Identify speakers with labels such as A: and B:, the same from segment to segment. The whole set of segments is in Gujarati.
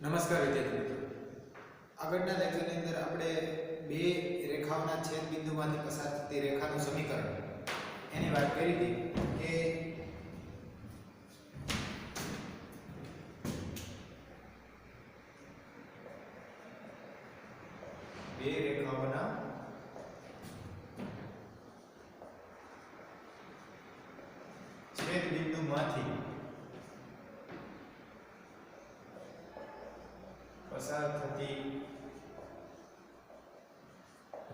A: નમસ્કાર વિદ્યાર્થી મિત્રો, આગળના લેક્ચરની અંદર આપણે બે રેખાઓના છેદ બિંદુમાંથી પસાર થતી રેખાનું સમીકરણ એની વાત કરી હતી કે બે રેખાઓના છેદ બિંદુમાંથી પસાર થતી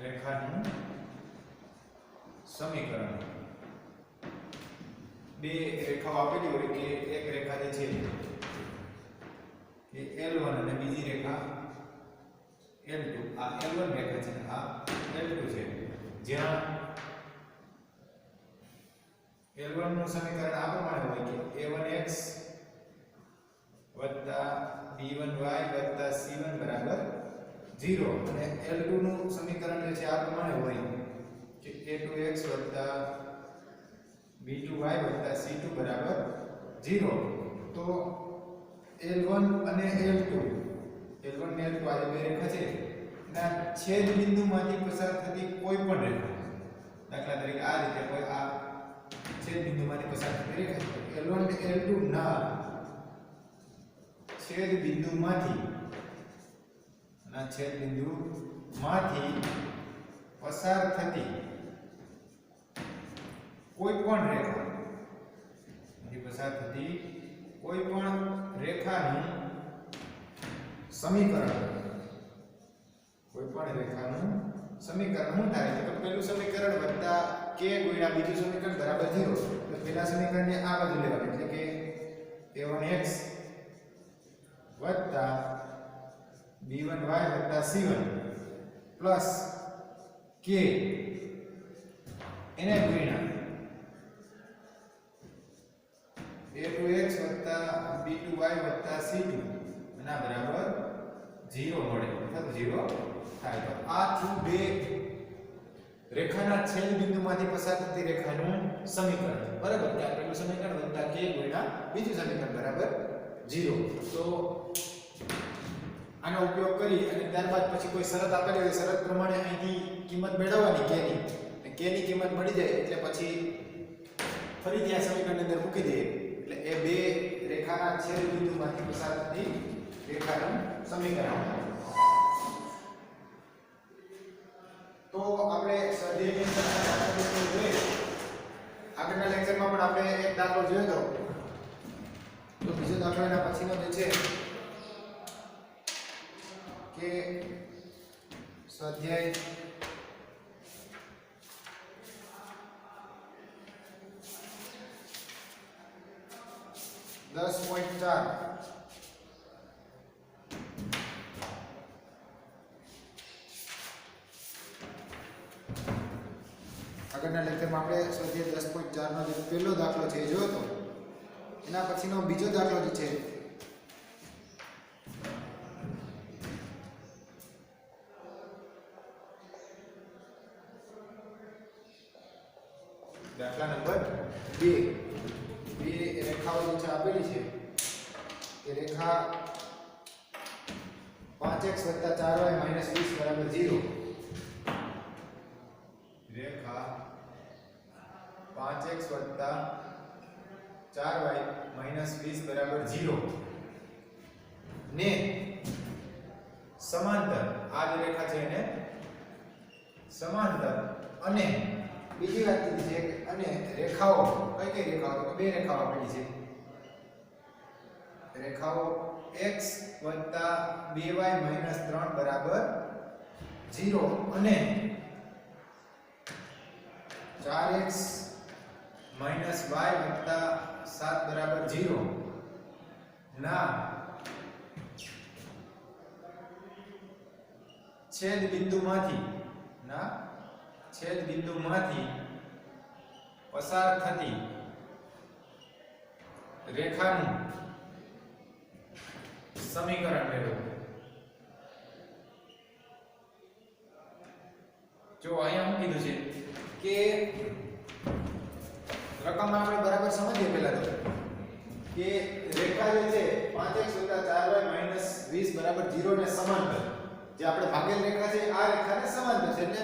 A: રેખાનું સમીકરણ. બે રેખાઓ આપેલી હોય કે એક રેખા જે છે એ L1 અને બીજી રેખા L2. આ L1 રેખા છે, આ L2 છે. જ્યાં L1 નું સમીકરણ આ પ્રમાણે હોય કે a1x b1y c1 બરાબર 0 અને L2 નું સમીકરણ જે છે આ પ્રમાણે હોય કે a2x b2y c2 બરાબર 0. તો L1 અને L2 ને L2 આ બે રેખા છે ના છેદ બિંદુમાંથી પસાર થતી કોઈ પણ રેખા, દાખલા તરીકે આ રીતે કોઈ આ છેદ બિંદુમાંથી પસાર થતી રેખા L1 અને L2 ના છેદ બિંદુમાંથી પસાર થતી કોઈ પણ રેખાનું સમીકરણ શું થાય તો પહેલું સમીકરણ વત્તા k ગુણ્યા બીજું સમીકરણ બરાબર 0. તો પહેલા સમીકરણને આ બાજુ લેવાનું એટલે કે a1x b1y c1 plus k એને ગુણ્યા a2x b2y c2 એના બરાબર 0 મળે અથવા 0 થાય. તો આ થયું બે રેખાના છેદ બિંદુમાંથી પસાર થતી રેખાનું સમીકરણ. બરાબર, કે આ પહેલું સમીકરણ વત્તા k ગુણ્યા બીજું સમીકરણ બરાબર 0. તો આનો ઉપયોગ કરી અને ત્યારબાદ પછી કોઈ શરત આપેલી હોય શરત પ્રમાણે અહીંથી કિંમત મેળવવાની k ની, અને k ની કિંમત મળી જાય એટલે પછી ફરીથી આ સમીકરણની અંદર મૂકી દઈએ એટલે એ બે રેખાના છેદ બિંદુમાંથી પસાર થતી રેખાનું સમીકરણ. તો આપણે સ્વાધ્યાયની અંદર જોઈએ આગળના લેક્ચરમાં પણ આપણે એક દાખલો જોયો હતો. તો બીજો દાખલો એના પછીનો જે છે કે સ્વાધ્યાય 10.4 આગળના લેક્ચરમાં આપણે સ્વાધ્યાય 10.4 નો જે પહેલો દાખલો છે એ જોયો હતો. એના પછીનો બીજો દાખલો જે છે દાખલા નંબર 2. બે રેખાઓ જે છે આપેલી છે એ રેખા 5x 4y 20 બરાબર 0. રેખા 5x 4y 20 બરાબર 0 ને સમાંતર, આ જે રેખા છે એને સમાંતર, અને બીજી વાત કીધી છે કે અને રેખાઓ કઈ રેખાઓ તો બે રેખાઓ આપેલી છે. રેખાઓ x 2y 3 બરાબર 0 અને 4x y 7 બરાબર 0 ના છેદ બિંદુમાંથી પસાર થતી રેખાનું સમીકરણ મેળવો. જો અહીંયા હું કીધું છે કે રકમ આપણે બરાબર સમજીએ પહેલા તો કે રેખા જે છે 5x + 4y - 20 બરાબર 0 ને સમાંતર, જે આપણે ભાગેલ રેખા છે આ રેખાને સમાંતર છે, એટલે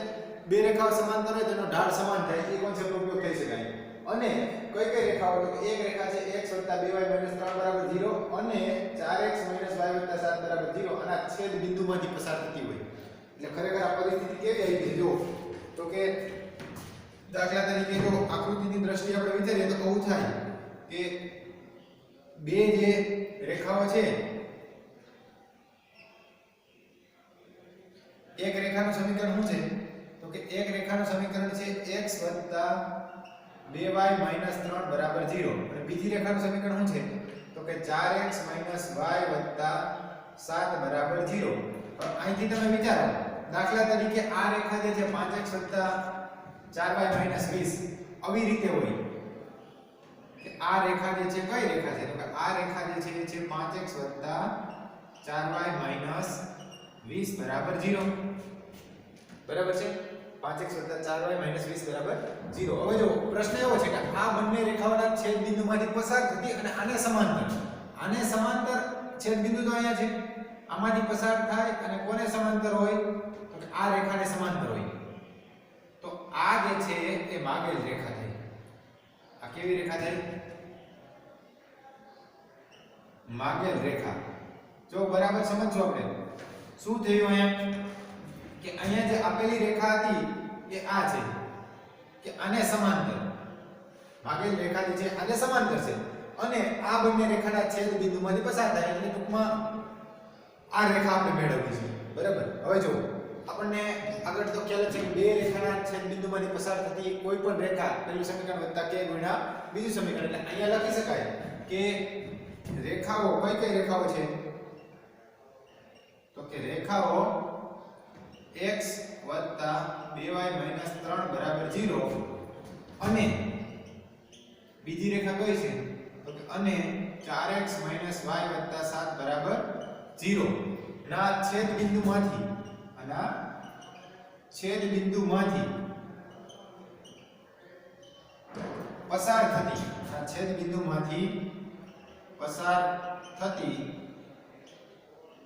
A: બે રેખાઓ સમાંતર હોય તેનો ઢાળ સમાન થાય એ કોન્સેપ્ટનો ઉપયોગ થઈ શકાય. અને કઈ કઈ રેખાઓ, તો એક રેખા છે x + 2y - 3 બરાબર 0 અને 4x - y + 7 બરાબર 0 અને આ છેદ બિંદુમાંથી પસાર થતી હોય. એટલે ખરેખર આ પરિસ્થિતિ કેવી આવી છે જો, તો કે દાખલા તરીકે જો આકૃતિની દ્રષ્ટિએ આપણે વિચારીએ તો આવું થાય કે બે જે રેખાઓ છે, એક રેખાનું સમીકરણ શું છે, તો કે એક રેખાનું સમીકરણ છે x + 2y - 3 બરાબર 0 અને બીજી રેખાનું સમીકરણ શું છે, તો કે 4x - y + 7 બરાબર 0. અહીંથી તમે વિચારો, દાખલા તરીકે આ રેખા જે છે 5x + 4y - 20 આવી રીતે હોય કે આ રેખા જે છે કઈ રેખા છે, તો કે આ રેખા જે છે એ છે 5x + 4y - 20 બરાબર 0. બરાબર છે, 5x + 4y - 20 બરાબર 0. હવે જો પ્રશ્ન એવો છે કે આ બંને રેખાઓના છેદ બિંદુમાંથી પસાર થતી અને આને સમાંતર છેદ બિંદુ તો અહીંયા છે, આમાંથી પસાર થાય અને કોને સમાંતર હોય, તો કે આ રેખાને સમાંતર હોય. તો આ જે છે એ માગેલ રેખા થઈ. આ કેવી રેખા થઈ? માગેલ રેખા. જો બરાબર સમજજો આપણે શું થયું અહીંયા, કે અહીંયા જે આપેલી રેખા હતી એ આ છે કે આને સમાંતર, માગેલ રેખા જે છે આને સમાંતર છે અને આ બંને રેખાના છેદ બિંદુમાંથી પસાર થાય, એટલે ટૂંકમાં આ રેખા આપણે મેળવવી છે. બરાબર. હવે જો આપણને આગળ તો ખ્યાલ છે કે બે રેખાના છેદ બિંદુમાંથી પસાર થતી કોઈ પણ રેખા પહેલું સમીકરણ વત્તા k ગુણ્યા બીજું સમીકરણ, એટલે અહીંયા લખી શકાય કે રેખાઓ કઈ કઈ રેખાઓ છે, તો કે રેખાઓ x + 2y - 3 બરાબર 0 અને બીજી રેખા કઈ છે, તો કે અને 4x - y + 7 બરાબર 0 ના છેદ બિંદુમાંથી પસાર થતી, આ છેદ બિંદુમાંથી પસાર થતી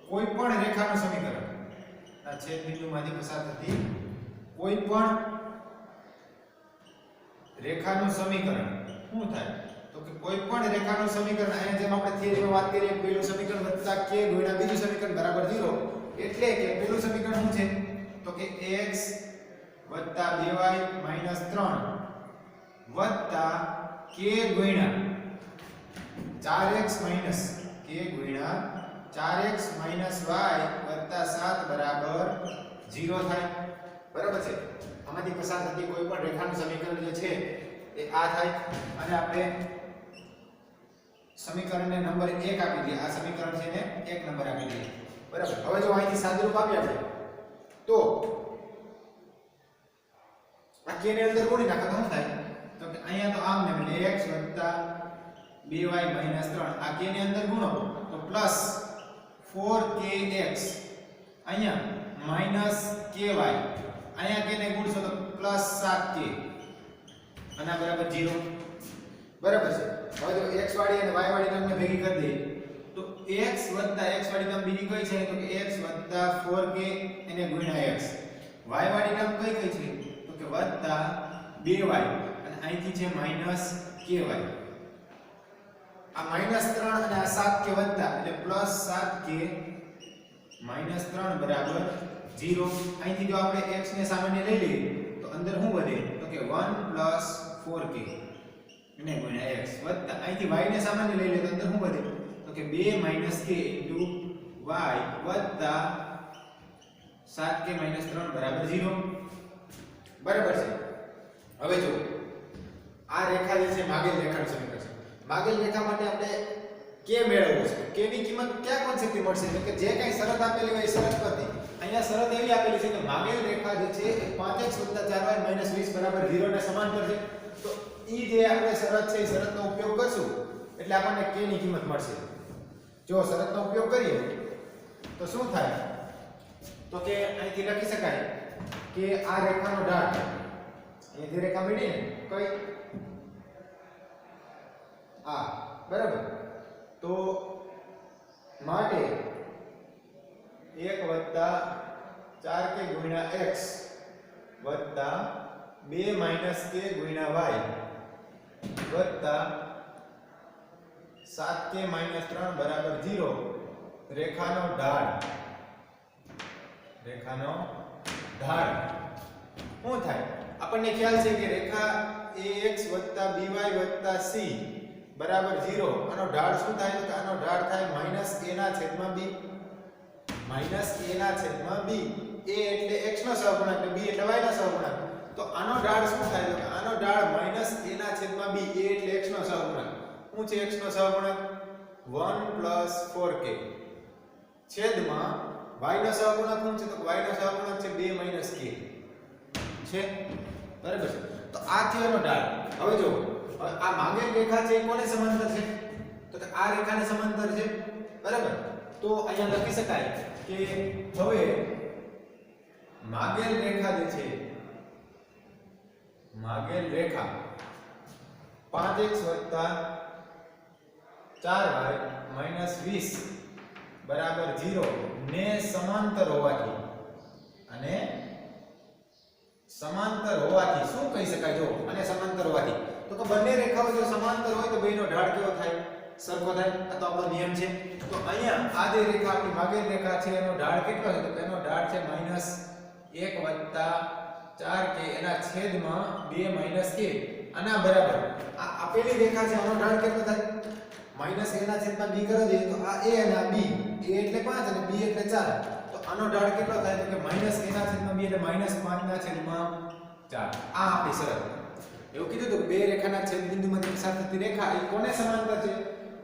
A: કોઈ પણ રેખાનું સમીકરણ, આ છેદ બિંદુમાંથી પસાર થતી કોઈ પણ રેખાનું સમીકરણ શું થાય, તો કે કોઈ પણ રેખાનું સમીકરણ, અહીંયા જેમ આપણે થિયરીમાં વાત કરીએ પહેલું સમીકરણ વત્તા k ગુણ્યા બીજું સમીકરણ બરાબર 0, એટલે કે પહેલું સમીકરણ શું છે, તો કે x + 2y - 3 વત્તા k ગુણ્યા 4x - y + 7 બરાબર 0 થાય. બરાબર છે. આમાંથી પસાર થતી કોઈ પણ રેખાનું સમીકરણ જે છે એ આ થાય અને આપણે સમીકરણને નંબર 1 આપી દઈએ. આ સમીકરણ છે ને 1 નંબર આપી દઈએ. બરાબર. હવે જો અહીંથી સાદુરૂપ આપીએ આપણે તો આ k ને અંદર ગુણી નાખો તો શું થાય, તો કે અહીંયા તો આમ ને એટલે x + 2y - 3 આ k ને અંદર ગુણો તો પ્લસ 4kx અહીંયા -ky અહીંયા k ને ગુણશો તો પ્લસ 7k અને આ બરાબર 0. બરાબર છે. હવે જો x વાળી અને y વાળી ટર્મને ભેગી કરી દઈએ તો x + x વાળી ટર્મ બીજી કઈ છે, તો કે x + 4k એને ગુણ્યા x. y વાળી ટર્મ કઈ છે, તો કે +2y અને અહીંથી છે -ky. આ -3 અને આ 7k વત્તા એટલે +7k -3 બરાબર 0. અહીંથી જો આપણે x ને સામાન્ય લઈ લઈએ તો અંદર શું વધે, તો કે 1 + 4k એને ગુણ્યા x વત્તા અહીંથી y ને સામાન્ય લઈ લઈએ તો અંદર શું વધે, તો કે 2 - k * y વત્તા 7k - 3 બરાબર 0. બરાબર છે. હવે જો આ રેખા જે છે માગેલ રેખાનું સમીકરણ છે. માગેલ રેખા માટે આપણે k મેળવવો છે. k ની કિંમત કયા કોન્સેપ્ટથી મળશે, એટલે કે જે કઈ શરત આપેલી હોય એ શરત પરથી. અહીંયા શરત એવી આપેલી છે કે માગેલ રેખા જે છે એ 5x + 4y - 20 બરાબર 0 ને સમાંતર છે. તો ઈ જે આપણે શરત છે એ શરતનો ઉપયોગ કરશું એટલે આપણને k ની કિંમત મળશે. જો શરતનો ઉપયોગ કરીએ તો શું થાય, તો કે અહીંથી લખી શકાય કે આ રેખાનો ઢાળ, અહીંયા જે રેખા મળી ને કઈ આ, બરાબર, તો માટે 1 વત્તા 4k ગુણ્યા x વત્તા 2 માઈનસ k ગુણ્યા y વત્તા 7k માઈનસ 3 બરાબર 0 રેખાનો ઢાળ શું થાય? આપણને ખ્યાલ છે કે રેખા ax વત્તા by વત્તા c બરાબર 0 આનો ઢાળ શું થાય? તો આનો ઢાળ થાય માઈનસ a ના છેદમાં b. માઈનસ a ના છેદમાં b. a એટલે x નો સહગુણક અને b એટલે y નો સહગુણક. તો આનો ઢાળ શું થાય? તો આનો ઢાળ માઈનસ a ના છેદમાં b. a એટલે x નો સહગુણક. શું છે x નો સહગુણક? 1 + 4k છેદમાં y નો સહગુણક શું છે? તો y નો સહગુણક છે 2 - k છે. બરાબર છે. તો આ થયો એનો ઢાળ. હવે જો આ માંગેલ રેખા છે કોને સમાંતર છે? તો કે આ રેખાને સમાંતર છે. બરાબર. તો અહીંયા લખી શકાય કે હવે માંગેલ રેખા જે છે માંગેલ રેખા 5x + 4y - 20 બરાબર 0 ને સમાંતર હોવાથી અને સમાંતર હોવાથી શું કહી શકાય? જો અને સમાંતર હોવાથી તો કે બંને રેખાઓ જો સમાંતર હોય તો બેનો ઢાળ કેવો થાય? સરખો થાય. આ તો આપણો નિયમ છે. તો અહીંયા આ જે રેખા આપણી માંગેલ રેખા છે એનો ઢાળ કેટલો છે? તો એનો ઢાળ છે -1 + 4k એના છેદમાં 2 - k. આના બરાબર આ આપેલી રેખા છે આનો ઢાળ કેટલો થાય? -a ના છેદમાં b કરો દે તો આ a અને આ b. a એટલે 5 અને b એટલે 4. તો આનો ઢાળ કેટલો થાય? તો કે -a ના છેદમાં b એટલે -5 ના છેદમાં 4. આ આપણી શરત. એવું કીધું તો બે રેખાના છેદ બિંદુમાંથી પસાર થતી રેખા એ કોને સમાંતર છે?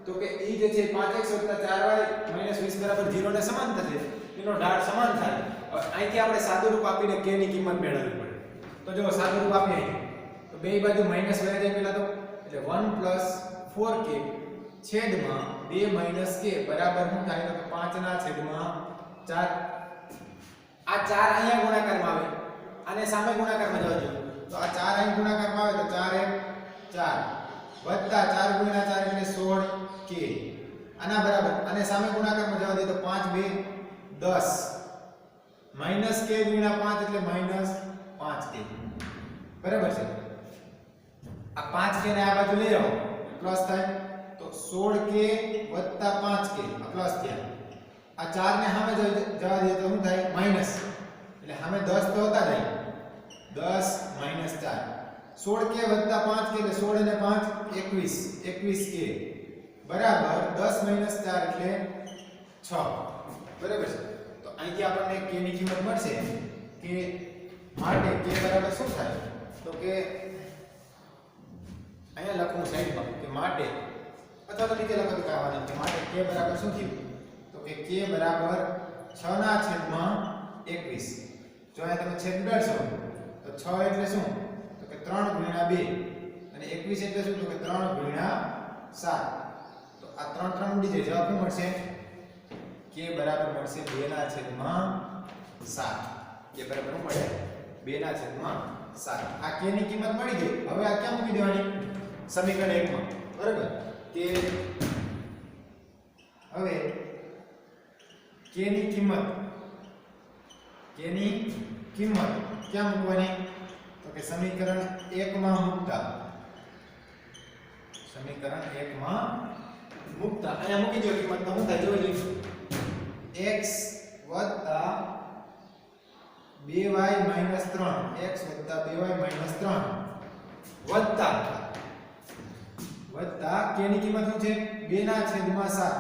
A: તો કે એ જે છે 5x + 4y - 20 બરાબર 0 ને સમાંતર છે. એનો ઢાળ સમાન થાય. હવે અહીંથી આપણે સાદુરૂપ આપીને k ની કિંમત મેળવવી પડે. તો જો સાદુરૂપ આપીએ તો બે બાજુ માઈનસ વહી જાય પહેલા તો એટલે 1 + 4k છેદમાં 2 - k બરાબર શું થાય? તો 5 ના છેદમાં 4. આ 4 અહીંયા ગુણાકારમાં આવે અને સામે ગુણાકારમાં જવા દો. તો આ 4 અહીં ગુણાકારમાં આવે તો 4 * 4 વત્તા 4 × 4 એટલે 16k. આના બરાબર અને સામે ગુણાકારમાં જવા દે તો 5 × 2 = 10 - k × 5 એટલે -5k. બરાબર છે. આ 5k ને આ બાજુ લઈ આવો પ્લસ થાય તો 16k + 5k આ પ્લસ થયા. આ 4 ને સામે જવા દે તો શું થાય? માઈનસ. એટલે સામે 10 તો હતા નહીં 10 - 4 16k + 5k એટલે 16 અને 5 21k બરાબર 10 - 4 એટલે 6. બરાબર છે. તો અહીંથી આપણને k ની કિંમત મળશે કે માટે k બરાબર શું થાય? તો કે અહીંયા લખું સાઈડમાં કે માટે અથવા તો નીચે લખો તો કાંઈ વાંધો નહીં. માટે k બરાબર શું થયું? તો કે k બરાબર 6 ના છેદમાં 21. જો અહીંયા તમે છેદ ઉડાડશો તો 6 એટલે શું? તો કે 3 × 2 અને 21 એટલે શું? તો કે 3 × 7. તો આ 3 3 ઉડી જાય. જવાબ શું મળશે? k બરાબર મળશે 2 ના છેદમાં 7. k બરાબર શું મળે? 2 ના છેદમાં 7. આ k ની કિંમત મળી ગઈ. હવે આ ક્યાં મૂકી દેવાની? સમીકરણ 1 માં. બરાબર. કે હવે k ની કિંમત ક્યાં મૂકવાની? તો કે સમીકરણ 1 માં મૂકતા. સમીકરણ 1 માં મૂકતા અહીંયા મૂકી દો કિંમત તો શું થાય જોઈ લઈશું. x + 2y - 3 x + 2y - 3 વત્તા k ની કિંમત શું છે? 2 ના છેદમાં 7.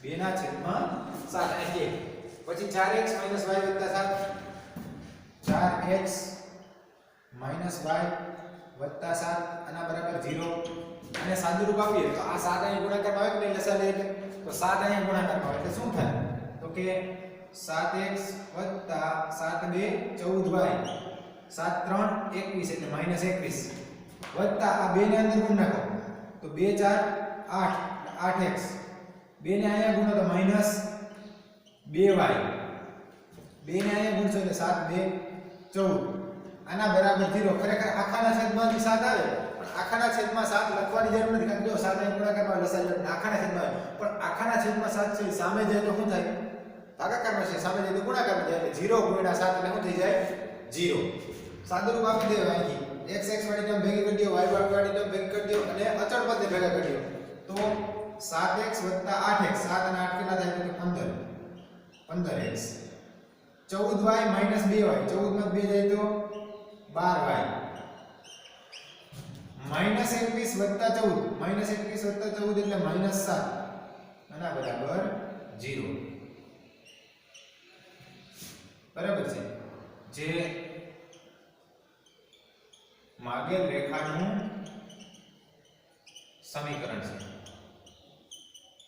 A: 2 ના છેદમાં 7 એટલે પછી 4x - y + 7 4x - y + 7 આના બરાબર 0. અને સાદુરૂપ આપીએ તો આ 7 અહીં ગુણાકારમાં આવે કે લસા લે એટલે તો 7 અહીં ગુણાકારમાં આવે એટલે શું થાય? તો કે 7x + 7 = 14y 7 3 21 એટલે -21 વત્તા આ 2 ને અંદર ગુણ નાખો તો 2 4 8 8x 2 ને અહીંયા ગુણો તો -2y 2 ને અહીંયા ગુણશો એટલે 7 2 14 આના બરાબર 0. ખરેખર આખાના છેદમાંથી 7 આવે પણ
B: આખાના છેદમાં 7 લખવાની જરૂર નથી કારણ કે જો 7 અહીં ગુણાકારમાં લસાઅ એટલે આખાના છેદમાં આવે પણ આખાના છેદમાં 7 છે સામે જાય તો શું થાય ભાગાકારમાં છે સામે જાય તો ગુણાકારમાં જાય એટલે 0 ગુણ્યા 7 એટલે શું થઈ જાય 0 સાદુરૂપ આપી દેવા અહીંથી x x વાળી ટર્મ ભેગી કરી દો y વાળી ટર્મ ભેગી કરી દો અને અચળ પદને ભેગા કરી દો તો 7x 8x 7 અને 8 કેટલા થાય તો 15x 14y 2y 14 માં 2 જાય તો 12y -21 + 14 -21 + 14 એટલે -7 આના બરાબર 0 બરાબર છે જે માગેલ રેખાનું સમીકરણ છે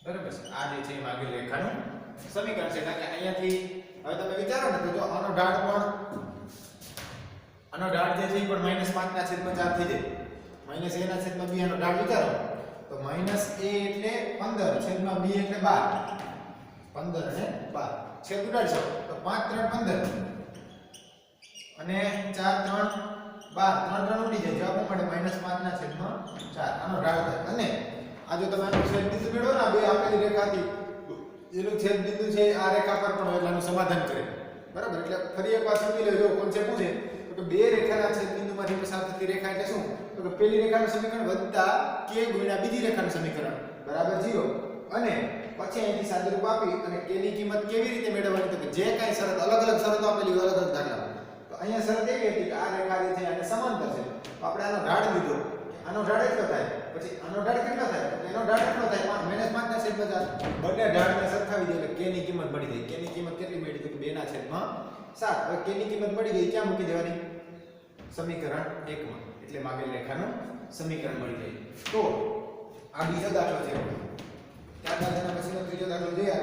B: બરાબર છે આ જે છે માગેલ રેખાનું સમીકરણ છે કારણ કે અહીંયાથી હવે તમે વિચારો ને તો જો આનો ઢાળ જે છે એ પણ -5 ના છેદમાં 4 થઈ જાય -a ના છેદમાં b આનો ઢાળ વિચારો તો -a એટલે 15 છેદમાં b એટલે 12 15 અને 12 છેદ ઉડાડશો તો 5 3 15 અને 4 3 12 3 3 ઉડી જાય જવાબ મળે -5 ના છેદમાં 4 આનો ઢાળ થાય અને આ જો તમે આનો છેદ બિંદુ મેળવો ને બે આપેલી રેખાથી એનું છેદ બિંદુ છે આ રેખા પર પણ હોય એનું સમાધાન કરે બરાબર એટલે ફરી એકવાર સમજી લેજો કોન્સેપ્ટ શું છે તો કે બે રેખાના છેદ બિંદુમાંથી પસાર થતી રેખા એટલે શું તો કે પહેલી રેખાનું સમીકરણ વત્તા k ગુણ્યા બીજી રેખાનું સમીકરણ બરાબર 0 અને પછી અહીંથી સાદુરૂપ આપી અને k ની કિંમત કેવી રીતે મેળવવાની તો કે જે કાંઈ શરત અલગ અલગ શરતો આપેલી હોય અલગ અલગ દાખલા તો અહીંયા શરત એવી હતી કે આ રેખા જે છે આને સમાંતર છે તો આપણે આનો ઢાળ લીધો આનો ઢાળ એટલો થાય પછી આનો ઢાળ કેટલો થાય એનો ઢાળ કેટલો થાય -5 ના છેદમાં 4 બંને ઢાળને સરખાવી દે એટલે k ની કિંમત મળી જાય k ની કિંમત કેટલી મળી તો 2 ના છેદમાં 7 હવે k ની કિંમત મળી ગઈ ક્યાં મૂકી દેવાની સમીકરણ 1 માં એટલે માગેલ રેખાનું સમીકરણ મળી જાય તો આ બીજો દાખલો છે ત્યારબાદ એના પછીનો ત્રીજો દાખલો જોઈએ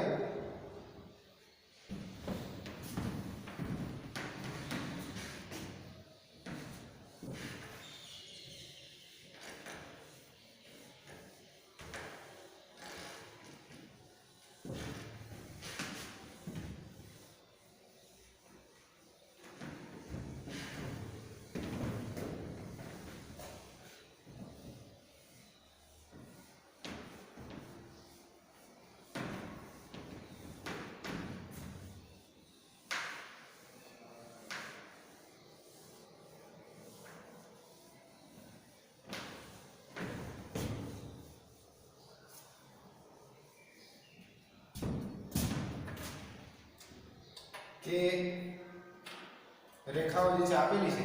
B: કે રેખાઓ જે છે આપેલી છે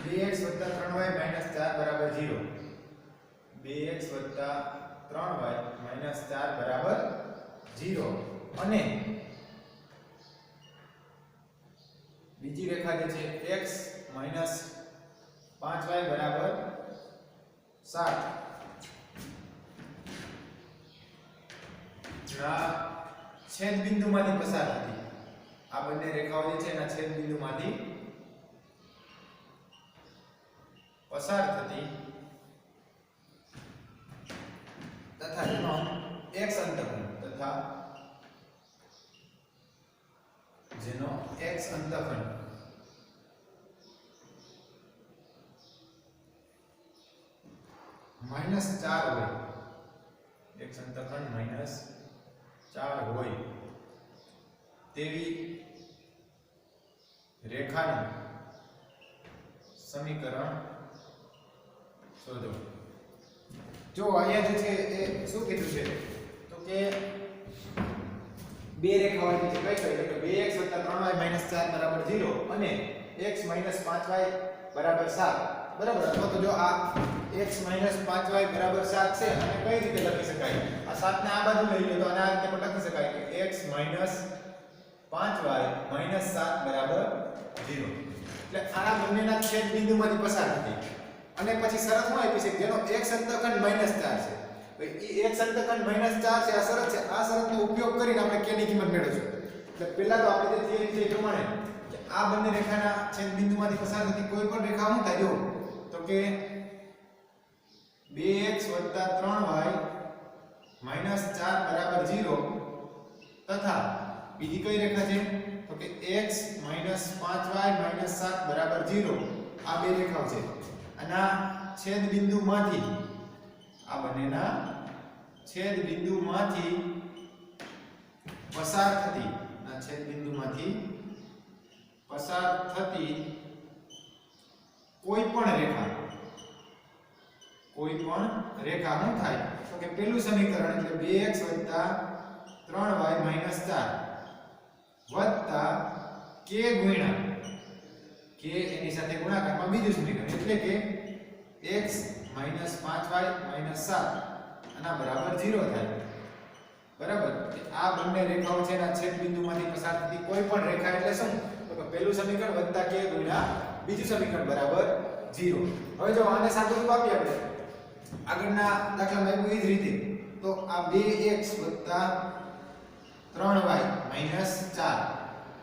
B: bx + 3y - 4 બરાબર 0 bx + 3y - 4 બરાબર 0 અને બીજી રેખા જે છે x - 5y બરાબર 7 ના છેદ બિંદુમાંથી પસાર થતી આ બંને રેખાઓ જે છે એના છેદ બિંદુમાંથી પસાર થતી તથા જેનો x અંતઃખંડ તથા જેનો x અંતઃખંડ -4 હોય x અંતઃખંડ -4 હોય તેવી રેખાનું સમીકરણ શોધો જો અહીંયા જે છે એ શું કીધું છે તો કે બે રેખાઓ છે કઈ કઈ તો 2x + 3y - 4 બરાબર 0 અને x - 5y બરાબર 7 બરાબર અથવા તો જો આ x - 5y બરાબર 7 છે અને કઈ રીતે લખી શકાય આ 7 ને આ બાજુ લઈ લો તો આના રીતે પણ લખી શકાય કે x - 5y - 7 બરાબર 0 એટલે આ બંનેના છેદ બિંદુમાંથી પસાર થતી અને પછી શરત શું આપી છે જેનો x અંતઃખંડ -4 છે ભાઈ x અંતઃખંડ -4 છે આ શરત છે આ શરતનો ઉપયોગ કરીને આપણે k ની કિંમત મેળવશું એટલે પહેલા તો આપણે જે થિયરી છે એ પ્રમાણે કે આ બંને રેખાના છેદ બિંદુમાંથી પસાર થતી કોઈ પણ રેખા શું થાય જો તો કે 2x 3y માઈનસ 4 બરાબર 0 તથા બીજી કઈ રેખા છે તો કે x 5y 7 બરાબર 0 આ બે રેખાઓ છે અને આ છેદ બિંદુમાંથી આ બંનેના છેદ બિંદુમાંથી પસાર થતી આ છેદ બિંદુમાંથી પસાર થતી કોઈ પણ રેખા શું થાય તો કે પેલું સમીકરણ એટલે 2x 3y 4 વત્તા k ગુણ્યા k એની સાથે ગુણાકારમાં બીજું સમીકરણ એટલે કે x 5y 7 આના બરાબર 0 થાય બરાબર આ બંને રેખાઓ છે એના છેદ બિંદુમાંથી પસાર થતી કોઈ પણ રેખા એટલે શું તો કે પહેલું સમીકરણ વત્તા k ગુણ્યા બીજું સમીકરણ બરાબર 0 હવે જો આને સાદું રૂપ આપીએ આપણે આગળના દાખલામાં એવું એ જ રીતે તો આ 2x 3y 4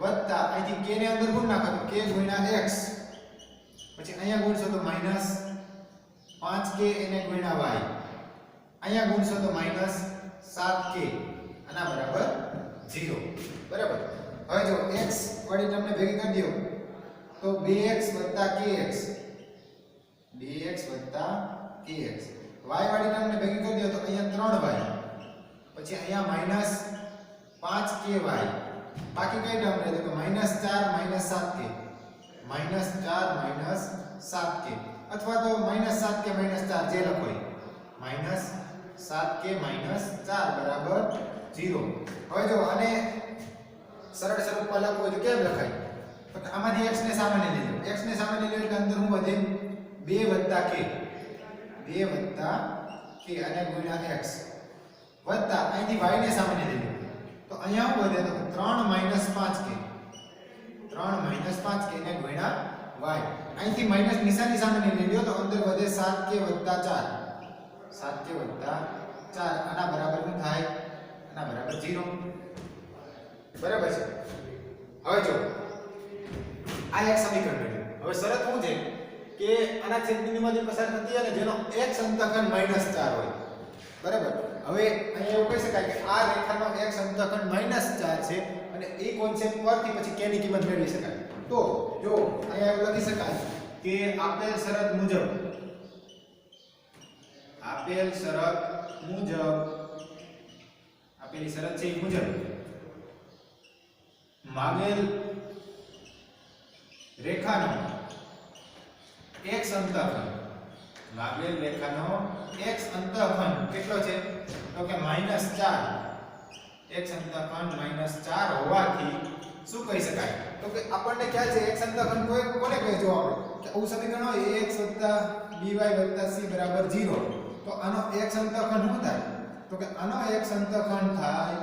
B: વત્તા અહીંથી k ને અંદર ગુણ નાખો તો k ગુણ્યા x પછી અહીંયા ગુણશો તો -5k એને ગુણ્યા y અહીંયા ગુણશો તો -7k આના બરાબર 0 બરાબર હવે જો x વાળી ટર્મને ભેગી કરી દો તો 2x kx 2x kx y વાળી ટર્મને ભેગી કરી દો તો અહીંયા 3y પછી અહીંયા -5ky બાકી કઈ ટર્મ રહે તો -4 7k -4 7k અથવા તો -7k -4 જે લખો -7k -4 બરાબર 0 હવે જો આને સરળ સ્વરૂપમાં લખવું હોય તો કેમ લખાય તો કે આમાંથી x ને સામાન્ય લઈ લો x ને સામાન્ય લો એટલે અંદર શું વધે 2 k અને ગુણ્યા x વત્તા અહીંથી y ને સામાન્ય લઈ લો તો અહીંયા શું વધે તો 3 5k ને ગુણ્યા y અહીંથી માઈનસ નિશાની સામાન્ય લઈ લો તો અંદર વધે 7k 4 આના બરાબર શું થાય આના બરાબર 0 બરાબર છે હવે જો આ એક સમીકરણ મળ્યું હવે શરત શું છે કે આના છેદ બિંદુમાંથી પસાર થતી અને જેનો x અંતઃખંડ -4 હોય બરાબર હવે અહીંયા એવું કહી શકાય કે આ રેખાનો x અંતઃખંડ -4 છે અને એ કોન્સેપ્ટ પરથી પછી k ની કિંમત મેળવી શકાય તો જો અહીંયા એવું લખી શકાય કે આપેલ શરત મુજબ આપેલી શરત છે એ મુજબ માગેલ રેખાનો x અંતઃખંડ કેટલો છે તો કે -4 x અંતઃખંડ -4 હોવાથી શું કહી શકાય તો કે આપણને ખ્યાલ છે x અંતઃખંડ કોને કહે જો આપણે કે આવું સમીકરણ હોય ax + by + c = 0 તો આનો x અંતઃખંડ શું થાય તો કે આનો x અંતઃખંડ થાય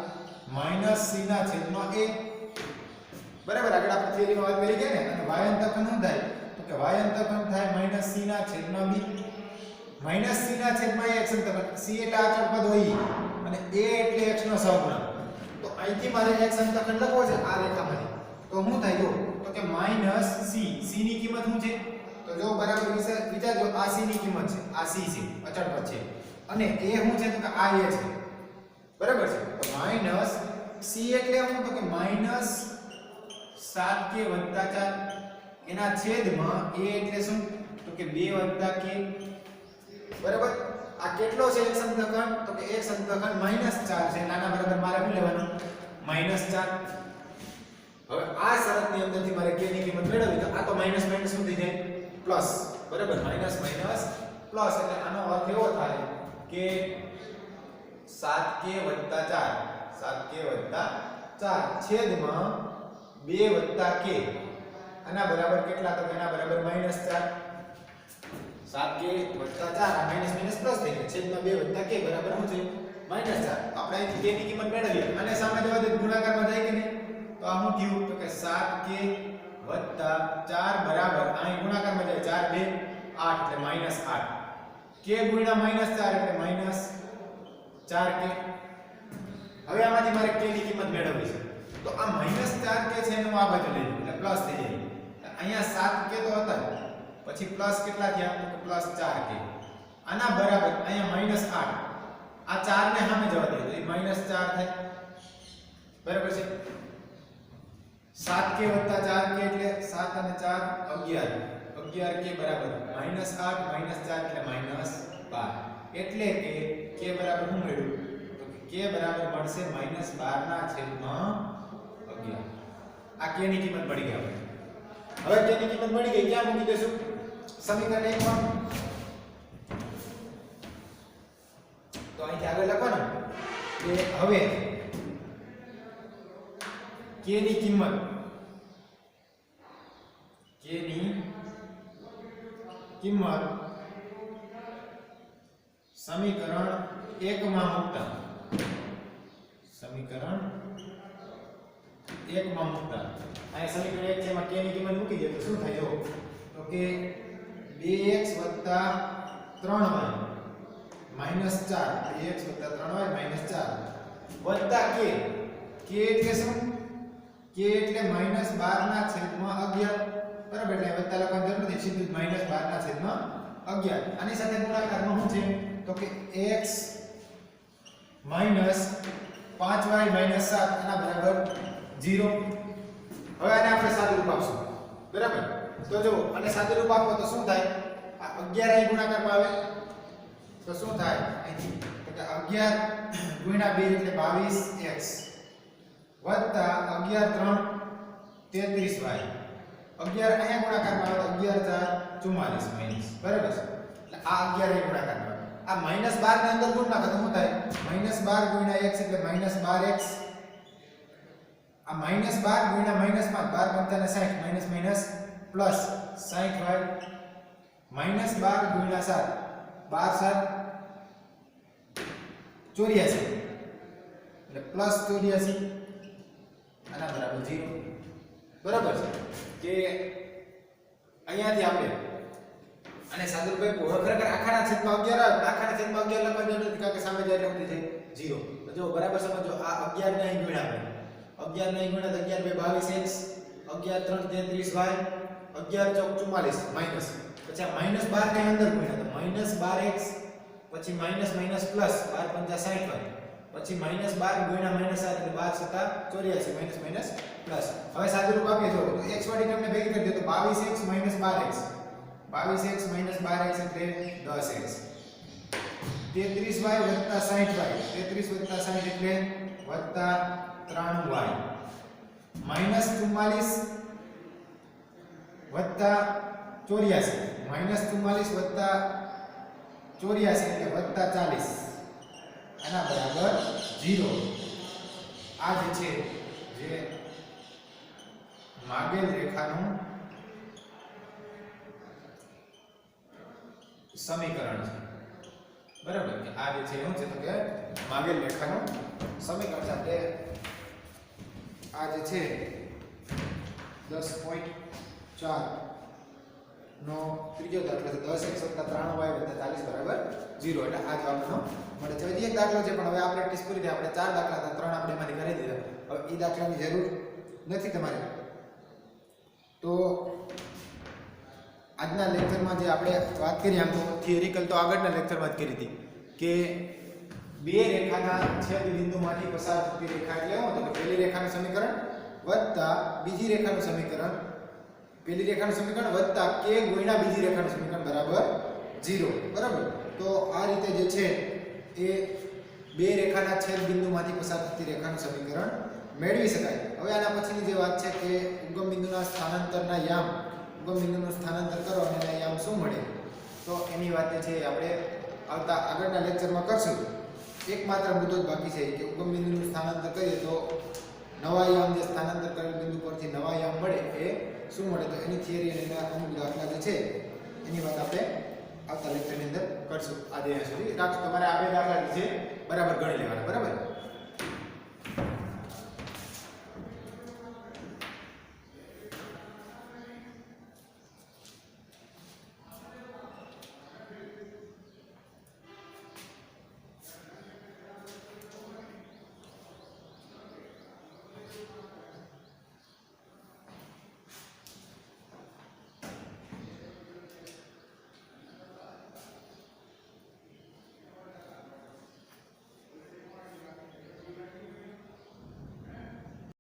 B: -c/a બરાબર આગળ આપણે થિયરીમાં વાત કરી ગયા ને અને y અંતઃખંડ શું થાય તો કે y અંતઃખંડ થાય -c/b -c/a x અંતઃખંડ c એટલે અચળ પદ હોય અને a એટલે x નો સહગુણક તો અહીંથી મારે x અંતઃખંડ લખવો છે આ રેખામાંથી તો શું થાય જો તો કે -c c ની કિંમત શું છે તો જો બરાબર વિચારજો આ c ની કિંમત છે આ c છે અચળ પદ છે અને a શું છે તો કે આ a છે બરાબર છે તો -c એટલે શું તો કે -7k + 4 એના છેદમાં a એટલે શું તો કે 2 + k બરાબર આ કેટલો છે x અંતઃખંડ તો કે x અંતઃખંડ -4 છે નાના બરાબર મારે શું લેવાનું -4 હવે આ શરતની અંદરથી મારે k ની કિંમત મેળવવી તો આ તો માઈનસ માઈનસ શું થઈ જાય પ્લસ બરાબર માઈનસ માઈનસ પ્લસ એટલે આનો અર્થ એવો થાય કે 7k + 4 છેદમાં 2 + k આના બરાબર કેટલા તો એના બરાબર -4 7k + 4 આ માઈનસ માઈનસ પ્લસ થઈ જાય છેદમાં 2 + k બરાબર શું છે -4 આપણે અહીંથી k ની કિંમત મેળવીએ અને સામે જવા દે ગુણાકારમાં જાય કે નહીં તો આ શું થયું તો કે 7k + 4 બરાબર અહીં ગુણાકારમાં જાય 4 2 8 એટલે -8 k ગુણ્યા -4 એટલે -4k હવે આમાંથી મારે k ની કિંમત મેળવવી છે તો આ -4k છે એનું આ બાજુ લઈ લો એટલે પ્લસ થઈ જાય અહીંયા 7k તો હતા પછી પ્લસ કેટલા થયા તો +4k આના બરાબર અહીંયા -8 આ 4 ને સામે જવા દે તો એ -4 થાય બરાબર છે 7k + 4k એટલે 7 અને 4 11 11k બરાબર -8 - 4 એટલે -12 એટલે કે k બરાબર શું મળ્યું તો કે k બરાબર મળશે -12 ના છેદમાં 11 આ k ની કિંમત મળી ગઈ આપણે હવે k ની કિંમત મળી ગઈ ક્યાં મૂકી દેશું સમીકરણ 1 માં તો અહીંથી આગળ લખવાનું કે હવે k ની કિંમત સમીકરણ 1 માં મૂકતા સમીકરણ 1 માં મૂકતા અહીં સમીકરણ 1 છે એમાં k ની કિંમત મૂકી દે તો શું થાય જો તો કે 2x + 3y -4 2x + 3y -4 વત્તા k એટલે શું k એટલે -12 ના છેદમાં 11 બરાબર એટલે વત્તા લખવાની જરૂર નથી સીધું -12 ના છેદમાં 11 આની સાથે ગુણાકારમાં શું છે તો કે x - 5y - 7 આના બરાબર 0 હવે આને આપણે સાદુરૂપ આપશું બરાબર તો જો આને સાદુરૂપ આપો તો શું થાય આ 11 અહીં ગુણાકારમાં આવે તો શું થાય અહીંથી તો કે 11 * 2 એટલે 22x વત્તા 11 * 3 33y 11 અહીંયા ગુણાકારમાં આવે તો 11 * 4 44 બરાબર છે એટલે આ 11 અહીં ગુણાકારમાં આવે આ -12 ને અંદર ગુણ નાખો તો શું થાય -12 * x એટલે -12x આ -12 * -5 12 * 5 60 પ્લસ 60y -12 * 7 12 * 7 84 એટલે પ્લસ 84 આના બરાબર 0 બરાબર છે કે અહીંયાથી આપણે અને સાદુરૂપ ખરેખર આખાના છેદમાં 11 આવે આખાના છેદમાં 11 લખવાની જરૂર નથી કારણ કે સામે જાય એટલે ઉડી જાય 0 તો જો બરાબર સમજો આ 11 ને અહીં ગુણ્યા આપણે 11 ને અહીં ગુણ્યા તો 11 * 22x 11 * 3 33y 11 * 4 44 માઈનસ પછી આ -12 ને અંદર ગુણ્યા તો -12x પછી માઈનસ પ્લસ 12 * 5 60y પછી -12 * 7 એટલે 12 * 7 84 પ્લસ હવે સાદુરૂપ આપીએ જો તો x વાળી ટર્મને ભેગી કરી દો તો 22x - 12x 22x - 12x એટલે 10x 33y + 60y 33 + 60 એટલે +93y -44 + 84 -44 + 84 એટલે +40 આના બરાબર 0 આ જે છે જે માગેલ રેખાનું સમીકરણ છે બરાબર કે આ જે છે શું છે તો કે માગેલ રેખાનું સમીકરણ છે એટલે આ જે છે 10.4 નો ત્રીજો દાખલો છે 10x + 3y + 40 બરાબર 0 એટલે આ જવાબનો મળે છે હજી એક દાખલો છે પણ હવે આ પ્રેક્ટિસ પૂરી થઈ આપણે 4 દાખલા હતા 3 આપણે એમાંથી કરી દીધા હવે એ દાખલાની જરૂર નથી તમારે તો આજના લેક્ચરમાં જે આપણે વાત કરી આમ તો થિયરિકલ તો આગળના લેક્ચરમાં જ કરી હતી કે બે રેખાના છેદ બિંદુમાંથી પસાર થતી રેખા એટલે શું તો પહેલી રેખાનું સમીકરણ વત્તા બીજી રેખાનું સમીકરણ પહેલી રેખાનું સમીકરણ વત્તા k ગુણ્યા બીજી રેખાનું સમીકરણ બરાબર 0 બરાબર તો આ રીતે જે છે એ બે રેખાના છેદ બિંદુમાંથી પસાર થતી રેખાનું સમીકરણ મેળવી શકાય હવે આના પછીની જે વાત છે કે ઉગમ બિંદુના સ્થાનાંતરના યામ ઉગમ બિંદુનું સ્થાનાંતર કરો અને એના યામ શું મળે તો એની વાત છે આપણે આવતા આગળના લેક્ચરમાં કરશું એકમાત્ર મુદ્દો જ બાકી છે કે ઉગમ બિંદુનું સ્થાનાંતર કરીએ તો નવા યામ જે સ્થાનાંતર કરેલ બિંદુ પરથી નવા યામ મળે એ શું મળે તો એની થિયરી અને એના અમુક દાખલા જે છે એની વાત આપણે આવતા લેક્ચરની અંદર કરશું આજે સુધી રાખો તમારે આ બે દાખલા જે છે બરાબર ગણી લેવાના બરાબર